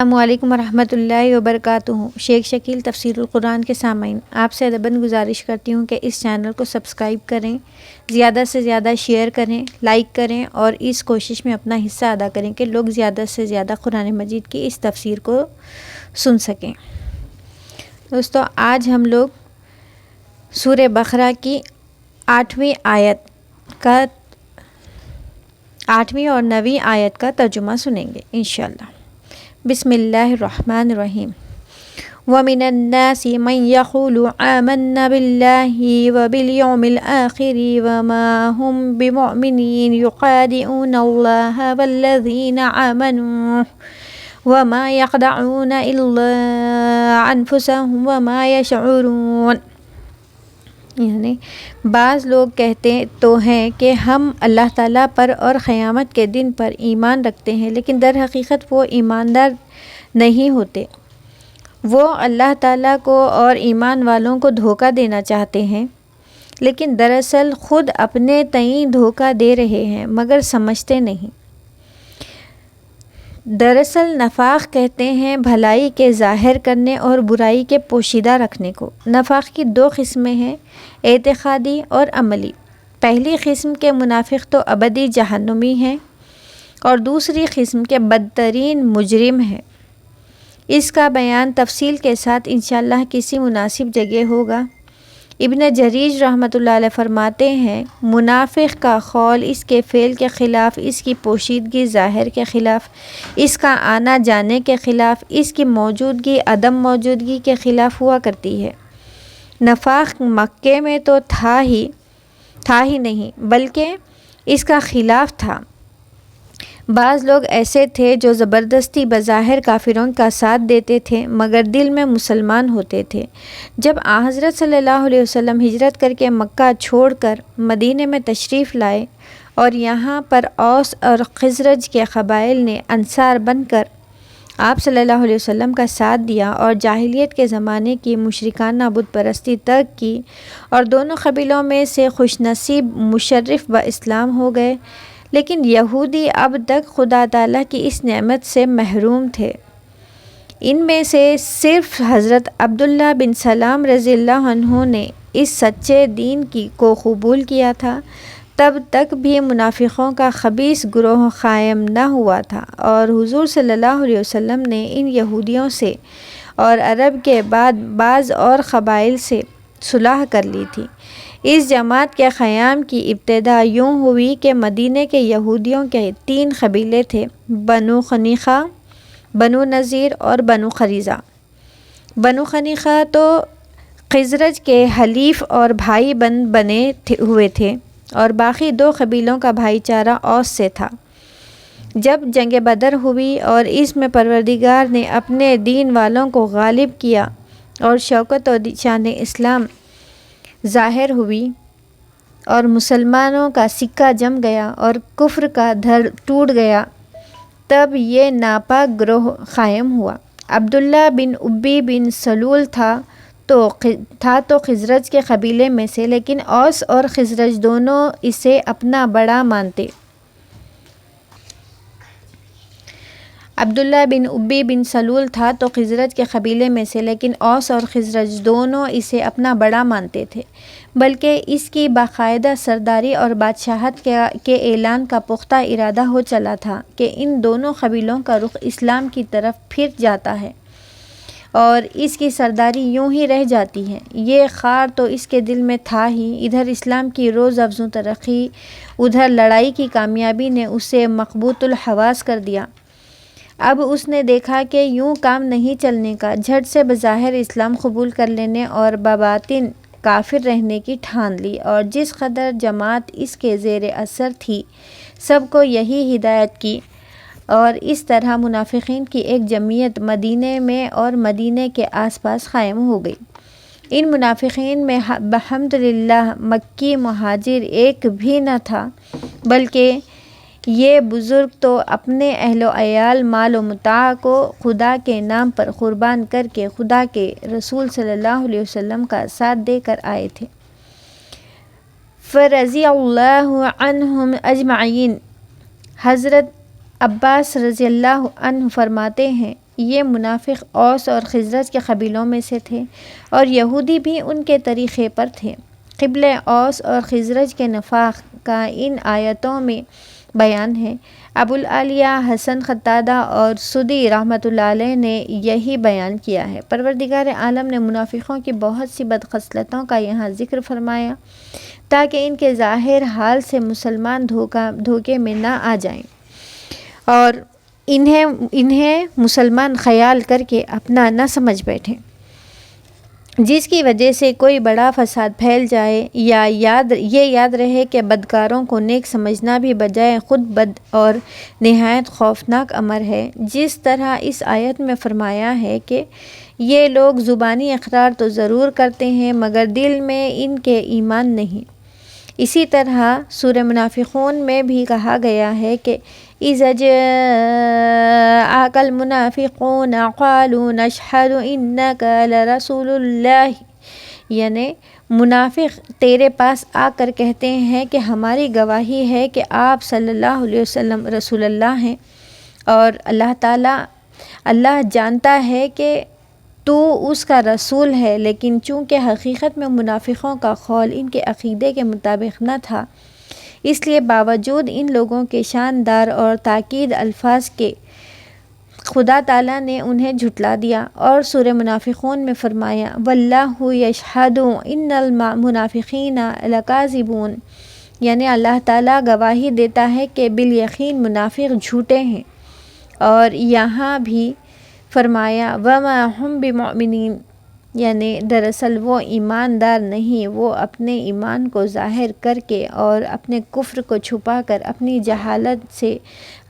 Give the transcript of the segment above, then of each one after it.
السلام علیکم ورحمۃ اللہ وبرکاتہ۔ شیخ شکیل تفسیر القرآن کے سامعین، آپ سے ادباً گزارش کرتی ہوں کہ اس چینل کو سبسکرائب کریں، زیادہ سے زیادہ شیئر کریں، لائک کریں اور اس کوشش میں اپنا حصہ ادا کریں کہ لوگ زیادہ سے زیادہ قرآن مجید کی اس تفسیر کو سن سکیں۔ دوستو، آج ہم لوگ سورہ بقرہ کی 8ویں اور 9ویں آیت کا ترجمہ سنیں گے انشاءاللہ۔ بسم اللہ الرحمن الرحیم۔ وَمِنَ النَّاسِ مَن يَقُولُ آمَنَّا بِاللَّهِ وَبِالْيَوْمِ الْآخِرِ وَمَا هُم بِمُؤْمِنِينَ يُخَادِعُونَ اللَّهَ وَالَّذِينَ آمَنُوا وَمَا يَخْدَعُونَ إِلَّا أَنفُسَهُمْ وَمَا يَشْعُرُونَ۔ یعنی بعض لوگ کہتے تو ہیں کہ ہم اللہ تعالیٰ پر اور قیامت کے دن پر ایمان رکھتے ہیں، لیکن در حقیقت وہ ایماندار نہیں ہوتے۔ وہ اللہ تعالیٰ کو اور ایمان والوں کو دھوکہ دینا چاہتے ہیں، لیکن دراصل خود اپنے تئیں دھوکہ دے رہے ہیں مگر سمجھتے نہیں۔ دراصل نفاق کہتے ہیں بھلائی کے ظاہر کرنے اور برائی کے پوشیدہ رکھنے کو۔ نفاق کی 2 قسمیں ہیں، اعتقادی اور عملی۔ پہلی قسم کے منافق تو ابدی جہنمی ہیں اور دوسری قسم کے بدترین مجرم ہیں۔ اس کا بیان تفصیل کے ساتھ انشاءاللہ کسی مناسب جگہ ہوگا۔ ابن جریج رحمۃ اللہ علیہ فرماتے ہیں، منافق کا قول اس کے فعل کے خلاف، اس کی پوشیدگی ظاہر کے خلاف، اس کا آنا جانے کے خلاف، اس کی موجودگی عدم موجودگی کے خلاف ہوا کرتی ہے۔ نفاق مکے میں تو تھا ہی نہیں بلکہ اس کا خلاف تھا۔ بعض لوگ ایسے تھے جو زبردستی بظاہر کافروں کا ساتھ دیتے تھے مگر دل میں مسلمان ہوتے تھے۔ جب حضرت صلی اللہ علیہ وسلم ہجرت کر کے مکہ چھوڑ کر مدینے میں تشریف لائے اور یہاں پر اوس اور خزرج کے قبائل نے انصار بن کر آپ صلی اللہ علیہ وسلم کا ساتھ دیا اور جاہلیت کے زمانے کی مشرکانہ بت پرستی ترک کی اور دونوں قبیلوں میں سے خوش نصیب مشرف اسلام ہو گئے، لیکن یہودی اب تک خدا تعالیٰ کی اس نعمت سے محروم تھے۔ ان میں سے صرف حضرت عبداللہ بن سلام رضی اللہ عنہ نے اس سچے دین کو قبول کیا تھا۔ تب تک بھی منافقوں کا خبیث گروہ قائم نہ ہوا تھا اور حضور صلی اللہ علیہ وسلم نے ان یہودیوں سے اور عرب کے بعد بعض اور قبائل سے صلح کر لی تھی۔ اس جماعت کے قیام کی ابتدا یوں ہوئی کہ مدینے کے یہودیوں کے 3 قبیلے تھے، بنو قنیقہ، بنو نذیر اور بنو قریظہ۔ بنو قنیقہ تو خزرج کے حلیف اور بھائی بنے ہوئے تھے اور باقی 2 قبیلوں کا بھائی چارہ اوس سے تھا۔ جب جنگ بدر ہوئی اور اس میں پروردگار نے اپنے دین والوں کو غالب کیا اور شوکت و شان اسلام ظاہر ہوئی اور مسلمانوں کا سکہ جم گیا اور کفر کا دھڑ ٹوٹ گیا، تب یہ ناپاک گروہ قائم ہوا۔ عبداللہ بن ابی بن سلول تھا تو خزرج کے قبیلے میں سے، لیکن اوس اور خزرج دونوں اسے اپنا بڑا مانتے۔ عبداللہ بن ابی بن سلول تھا تو خزرج کے قبیلے میں سے، لیکن اوس اور خزرج دونوں اسے اپنا بڑا مانتے تھے، بلکہ اس کی باقاعدہ سرداری اور بادشاہت کے اعلان کا پختہ ارادہ ہو چلا تھا کہ ان دونوں قبیلوں کا رخ اسلام کی طرف پھر جاتا ہے اور اس کی سرداری یوں ہی رہ جاتی ہے۔ یہ خار تو اس کے دل میں تھا ہی، ادھر اسلام کی روز افزوں ترقی، ادھر لڑائی کی کامیابی نے اسے مقبوط الحواس کر دیا۔ اب اس نے دیکھا کہ یوں کام نہیں چلنے کا، جھٹ سے بظاہر اسلام قبول کر لینے اور بباطن کافر رہنے کی ٹھان لی، اور جس قدر جماعت اس کے زیر اثر تھی سب کو یہی ہدایت کی اور اس طرح منافقین کی ایک جمعیت مدینے میں اور مدینے کے آس پاس قائم ہو گئی۔ ان منافقین میں بحمدللہ مکی مہاجر ایک بھی نہ تھا، بلکہ یہ بزرگ تو اپنے اہل و عیال، مال و متاع کو خدا کے نام پر قربان کر کے خدا کے رسول صلی اللہ علیہ وسلم کا ساتھ دے کر آئے تھے۔ فرضی اللہ عنہم اجمعین۔ حضرت عباس رضی اللہ عنہ فرماتے ہیں، یہ منافق اوس اور خزرج کے قبیلوں میں سے تھے اور یہودی بھی ان کے طریقے پر تھے۔ قبیلہ اوس اور خزرج کے نفاق کا ان آیتوں میں بیان ہے۔ ابوالعالیہ حسن قتادہ اور سدی رحمۃ اللہ علیہ نے یہی بیان کیا ہے۔ پروردگار عالم نے منافقوں کی بہت سی بدخصلتوں کا یہاں ذکر فرمایا تاکہ ان کے ظاہر حال سے مسلمان دھوکے میں نہ آ جائیں اور انہیں مسلمان خیال کر کے اپنا نہ سمجھ بیٹھیں، جس کی وجہ سے کوئی بڑا فساد پھیل جائے، یا یاد رہے کہ بدکاروں کو نیک سمجھنا بھی بجائے خود بد اور نہایت خوفناک امر ہے۔ جس طرح اس آیت میں فرمایا ہے کہ یہ لوگ زبانی اقرار تو ضرور کرتے ہیں مگر دل میں ان کے ایمان نہیں، اسی طرح سورہ منافقون میں بھی کہا گیا ہے کہ اِذَا جَاءَكَ الْمُنَافِقُونَ قَالُوا نَشْهَدُ إِنَّكَ لَرَسُولُ اللَّهِ، یعنی منافق تیرے پاس آ کر کہتے ہیں کہ ہماری گواہی ہے کہ آپ صلی اللہ علیہ وسلم رسول اللہ ہیں، اور اللہ جانتا ہے کہ تو اس کا رسول ہے، لیکن چونکہ حقیقت میں منافقوں کا قول ان کے عقیدے کے مطابق نہ تھا، اس لیے باوجود ان لوگوں کے شاندار اور تاکید الفاظ کے خدا تعالیٰ نے انہیں جھٹلا دیا۔ اور سورہ منافقون میں فرمایا وَاللَّهُ يَشْهَدُ إِنَّ الْمُنَافِقِينَ لَكَاذِبُونَ، یعنی اللہ تعالیٰ گواہی دیتا ہے کہ بالیقین منافق جھوٹے ہیں۔ اور یہاں بھی فرمایا وَمَا هُمْ بِمُؤْمِنِينَ، یعنی دراصل وہ ایماندار نہیں، وہ اپنے ایمان کو ظاہر کر کے اور اپنے کفر کو چھپا کر اپنی جہالت سے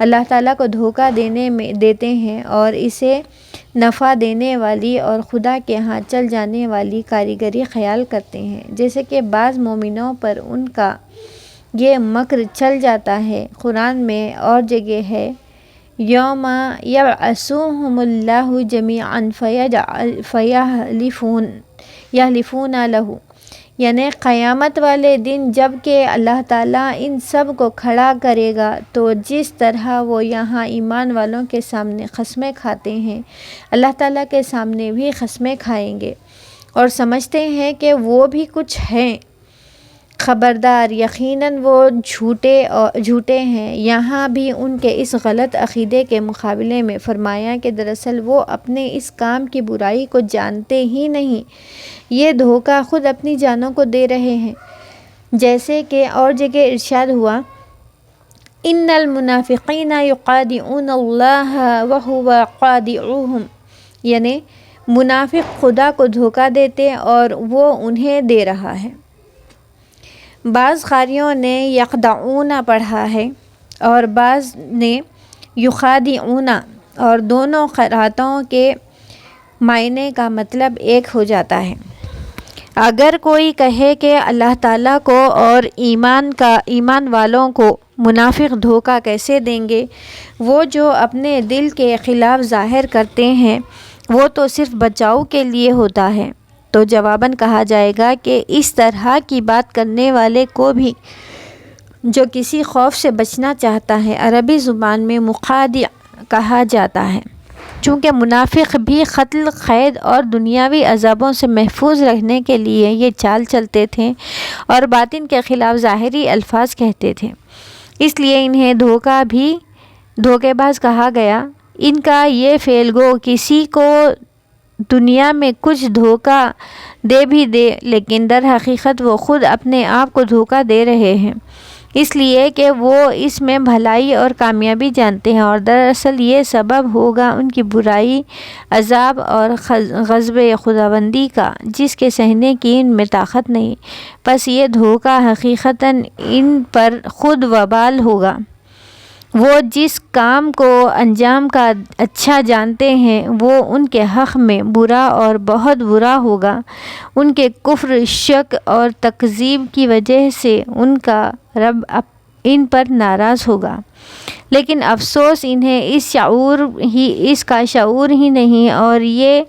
اللہ تعالیٰ کو دھوکہ دیتے ہیں اور اسے نفع دینے والی اور خدا کے ہاں چل جانے والی کاریگری خیال کرتے ہیں، جیسے کہ بعض مومنوں پر ان کا یہ مکر چل جاتا ہے۔ قرآن میں اور جگہ ہے یوم یبعثہم اللہ جمیعا یحلفون لہ، یعنی قیامت والے دن جب کہ اللہ تعالیٰ ان سب کو کھڑا کرے گا تو جس طرح وہ یہاں ایمان والوں کے سامنے قسمیں کھاتے ہیں، اللہ تعالیٰ کے سامنے بھی قسمیں کھائیں گے اور سمجھتے ہیں کہ وہ بھی کچھ ہیں، خبردار یقیناً وہ جھوٹے ہیں۔ یہاں بھی ان کے اس غلط عقیدے کے مقابلے میں فرمایا کہ دراصل وہ اپنے اس کام کی برائی کو جانتے ہی نہیں، یہ دھوکہ خود اپنی جانوں کو دے رہے ہیں، جیسے کہ اور جگہ ارشاد ہوا ان المنافقین یخادعون اللہ وہو خادعوہم، یعنی منافق خدا کو دھوکہ دیتے اور وہ انہیں دے رہا ہے۔ بعض قاریوں نے یخدعون پڑھا ہے اور بعض نے یخادعون، اور دونوں قرأتوں کے معنی کا مطلب ایک ہو جاتا ہے۔ اگر کوئی کہے کہ اللہ تعالیٰ کو اور ایمان والوں کو منافق دھوکہ کیسے دیں گے، وہ جو اپنے دل کے خلاف ظاہر کرتے ہیں وہ تو صرف بچاؤ کے لیے ہوتا ہے، تو جواباً کہا جائے گا کہ اس طرح کی بات کرنے والے کو بھی جو کسی خوف سے بچنا چاہتا ہے عربی زبان میں مخادع کہا جاتا ہے، چونکہ منافق بھی قتل، قید اور دنیاوی عذابوں سے محفوظ رہنے کے لیے یہ چال چلتے تھے اور باطن کے خلاف ظاہری الفاظ کہتے تھے، اس لیے انہیں دھوکے باز کہا گیا۔ ان کا یہ فعل گو کسی کو دنیا میں کچھ دھوکہ دے بھی دے، لیکن در حقیقت وہ خود اپنے آپ کو دھوکہ دے رہے ہیں، اس لیے کہ وہ اس میں بھلائی اور کامیابی جانتے ہیں، اور دراصل یہ سبب ہوگا ان کی برائی، عذاب اور غضب خداوندی کا، جس کے سہنے کی ان میں طاقت نہیں، پس یہ دھوکہ حقیقتاً ان پر خود وبال ہوگا۔ وہ جس کام کو انجام کا اچھا جانتے ہیں وہ ان کے حق میں برا اور بہت برا ہوگا۔ ان کے کفر، شک اور تکذیب کی وجہ سے ان کا رب ان پر ناراض ہوگا، لیکن افسوس انہیں اس کا شعور ہی نہیں اور یہ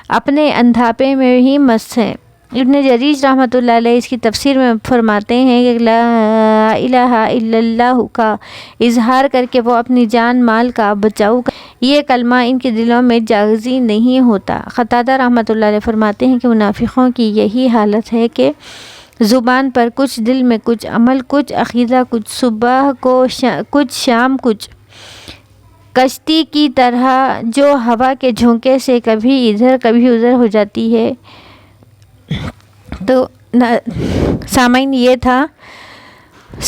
اپنے اندھاپے میں ہی مست ہیں۔ ابن جریج رحمۃ اللہ علیہ اس کی تفسیر میں فرماتے ہیں کہ لا الہ الا اللہ کا اظہار کر کے وہ اپنی جان مال کا بچاؤ یہ کلمہ ان کے دلوں میں جاگزی نہیں ہوتا۔ قتادہ رحمۃ اللہ علیہ فرماتے ہیں کہ منافقوں کی یہی حالت ہے کہ زبان پر کچھ، دل میں کچھ، عمل کچھ، عقیدہ کچھ، صبح کو کچھ، شام کچھ، کشتی کی طرح جو ہوا کے جھونکے سے کبھی ادھر کبھی ادھر ہو جاتی ہے۔ تو سامعین، یہ تھا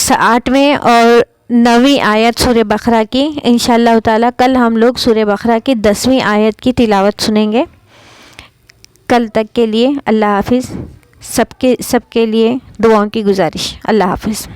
8ویں اور 9ویں آیت سورہ بقرہ کی۔ انشاءاللہ تعالی کل ہم لوگ سورہ بقرہ کی 10ویں آیت کی تلاوت سنیں گے۔ کل تک کے لیے اللہ حافظ۔ سب کے لیے دعاؤں کی گزارش۔ اللہ حافظ۔